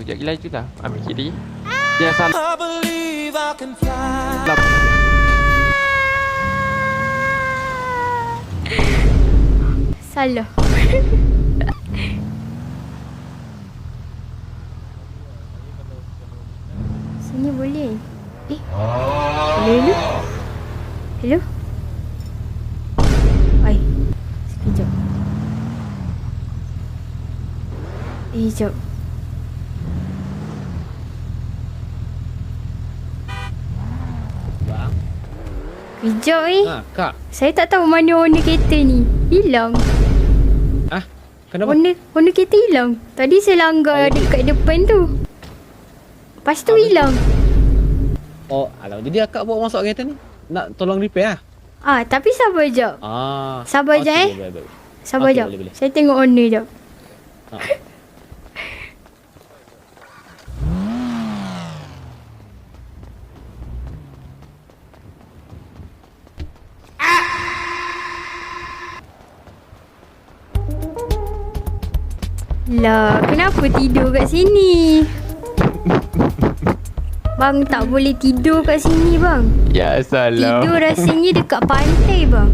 sekejap lagi laju lah. Ambil kiri. Dia salah. Salah. Sini boleh. Hello? Hello? Ai. Sekejap. Sekejap. Bang. Kejap Kak. Saya tak tahu mana warna kereta ni. Hilang. Kenapa? Warna kereta hilang. Tadi saya langgar dekat depan tu. Lepas tu hilang. Oh, alah. Jadi akak bawa masuk kereta ni. Nak tolong repair lah. Tapi sabar jap. Sabar jap Boleh. Sabar Okey, jap. boleh. Saya tengok warna jap. Lah, kenapa tidur kat sini? Bang, tak boleh tidur kat sini bang. Ya salah. Tidur rasanya dekat pantai bang.